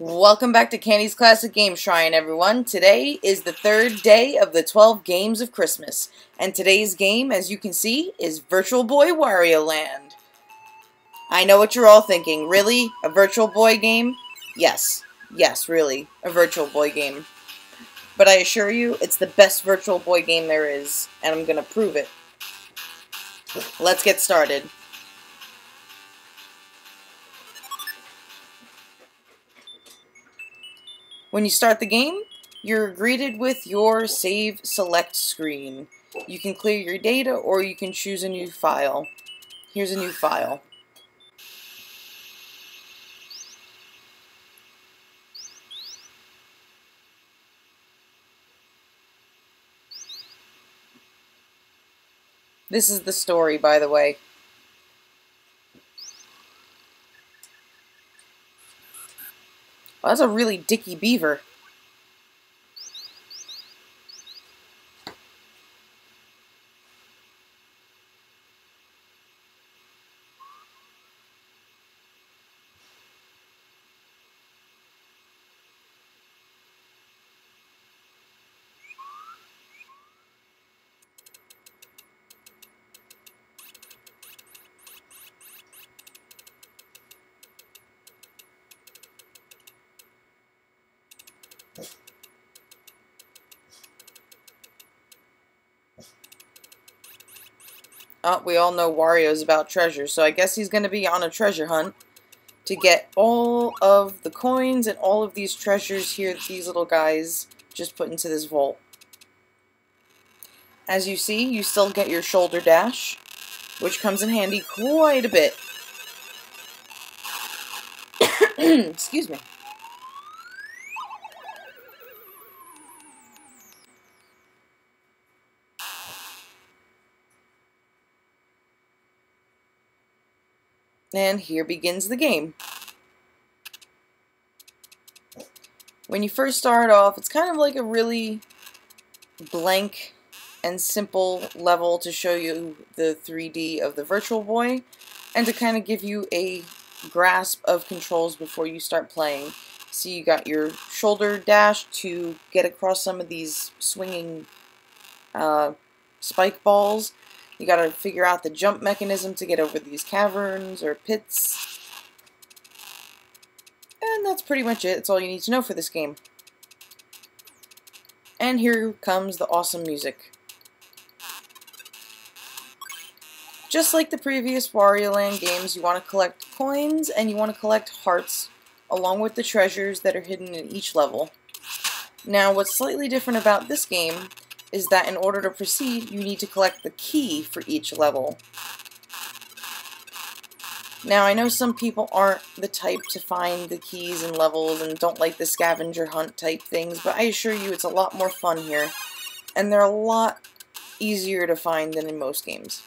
Welcome back to Candy's Classic Game Shrine, everyone. Today is the third day of the 12 games of Christmas. And today's game, as you can see, is Virtual Boy Wario Land. I know what you're all thinking. Really? A Virtual Boy game? Yes. Yes, really. A Virtual Boy game. But I assure you, it's the best Virtual Boy game there is. And I'm going to prove it. Let's get started. When you start the game, you're greeted with your Save Select screen. You can clear your data or you can choose a new file. Here's a new file. This is the story, by the way. Well, that's a really dicky beaver. We all know Wario's about treasure, so I guess he's going to be on a treasure hunt to get all of the coins and all of these treasures here that these little guys just put into this vault. As you see, you still get your shoulder dash, which comes in handy quite a bit. Excuse me. And here begins the game. When you first start off, it's kind of like a really blank and simple level to show you the 3D of the Virtual Boy and to kind of give you a grasp of controls before you start playing. So you got your shoulder dash to get across some of these swinging spike balls. You gotta figure out the jump mechanism to get over these caverns or pits. And that's pretty much it. That's all you need to know for this game. And here comes the awesome music. Just like the previous Wario Land games, you want to collect coins and you want to collect hearts along with the treasures that are hidden in each level. Now, what's slightly different about this game is that in order to proceed, you need to collect the key for each level. Now, I know some people aren't the type to find the keys in levels and don't like the scavenger hunt type things, but I assure you it's a lot more fun here, and they're a lot easier to find than in most games.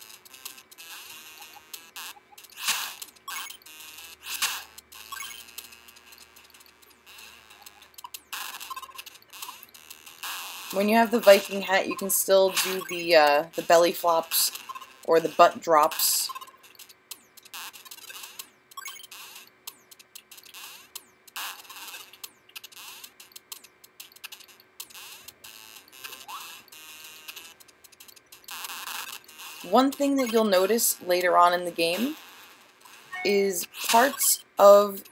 When you have the Viking hat, you can still do the belly flops or the butt drops. One thing that you'll notice later on in the game is parts of,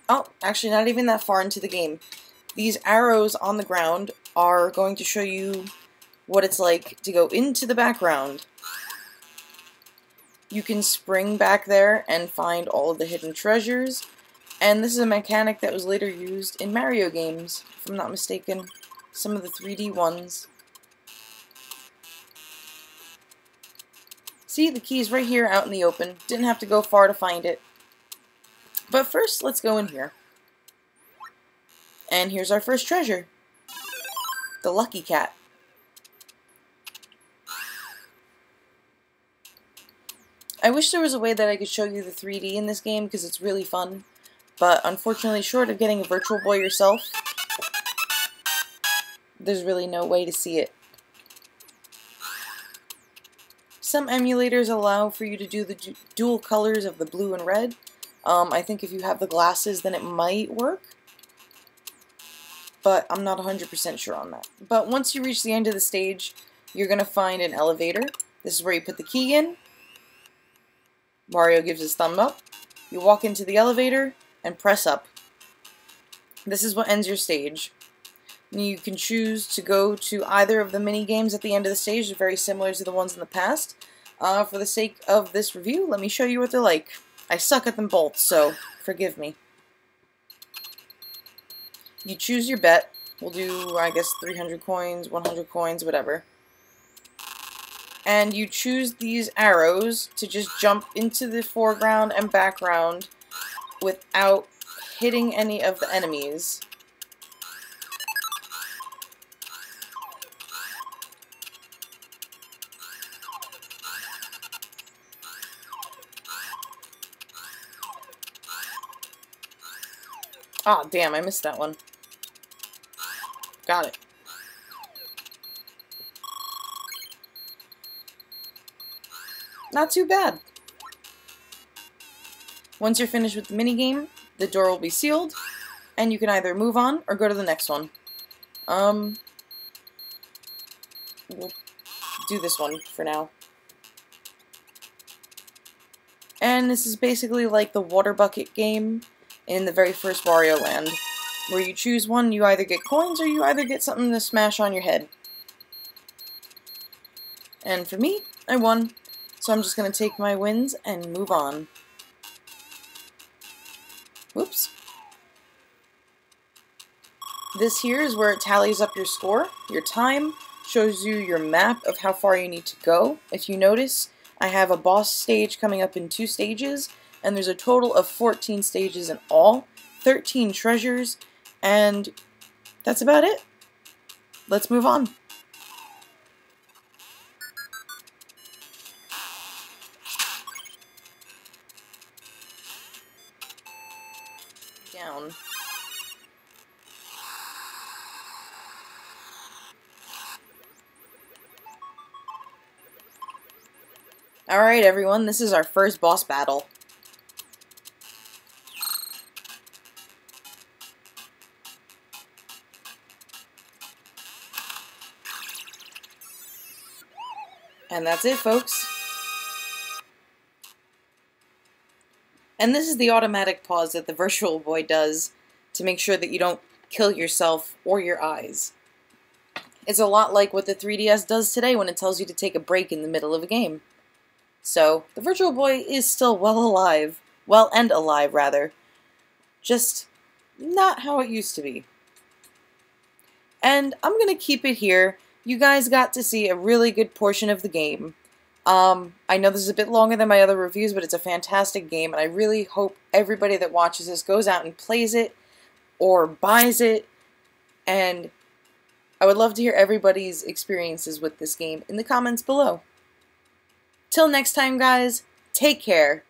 actually not even that far into the game, these arrows on the ground are going to show you what it's like to go into the background. You can spring back there and find all of the hidden treasures, and this is a mechanic that was later used in Mario games, if I'm not mistaken, some of the 3D ones. See, the key's right here out in the open. Didn't have to go far to find it. But first, let's go in here. And here's our first treasure. The Lucky Cat. I wish there was a way that I could show you the 3D in this game because it's really fun. But unfortunately, short of getting a Virtual Boy yourself, there's really no way to see it. Some emulators allow for you to do the dual colors of the blue and red. I think if you have the glasses, then it might work. but I'm not 100% sure on that. But once you reach the end of the stage, you're going to find an elevator. This is where you put the key in. Wario gives his thumb up. You walk into the elevator and press up. This is what ends your stage. You can choose to go to either of the mini games at the end of the stage. They're very similar to the ones in the past. For the sake of this review, let me show you what they're like. I suck at them both, so forgive me. You choose your bet. We'll do, I guess, 300 coins, 100 coins, whatever. And you choose these arrows to just jump into the foreground and background without hitting any of the enemies. Ah, damn, I missed that one. Got it. Not too bad. Once you're finished with the minigame, the door will be sealed, and you can either move on or go to the next one. We'll do this one for now. And this is basically like the water bucket game in the very first Wario Land, where you choose one, you either get coins or you either get something to smash on your head. And for me, I won, so I'm just going to take my wins and move on. Whoops. This here is where it tallies up your score. Your time shows you your map of how far you need to go. If you notice, I have a boss stage coming up in 2 stages, and there's a total of 14 stages in all, 13 treasures, and that's about it. Let's move on. Down. Alright everyone, this is our first boss battle. And that's it, folks. And this is the automatic pause that the Virtual Boy does to make sure that you don't kill yourself or your eyes. It's a lot like what the 3DS does today when it tells you to take a break in the middle of a game. So, the Virtual Boy is still alive, rather. Just not how it used to be. And I'm gonna keep it here. You guys got to see a really good portion of the game. I know this is a bit longer than my other reviews, but it's a fantastic game, and I really hope everybody that watches this goes out and plays it, or buys it, and I would love to hear everybody's experiences with this game in the comments below. Till next time, guys, take care.